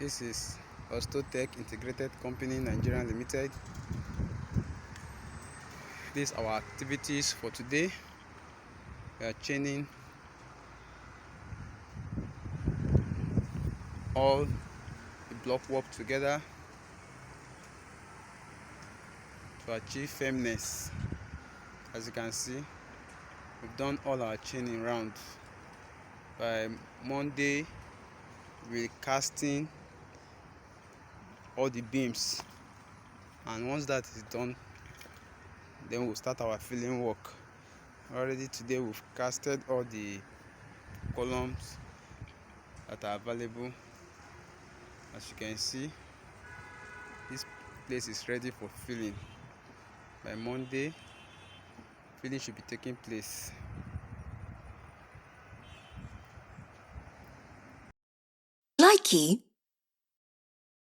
This is Ostotech Integrated Company Nigeria Limited. These are our activities for today. We are chaining all the block work together to achieve firmness. As you can see, we've done all our chaining round. By Monday, we're casting all the beams, and once that is done, then we'll start our filling work. Already today we've casted all the columns that are available. As you can see, this place is ready for filling. By Monday, filling should be taking place. Likey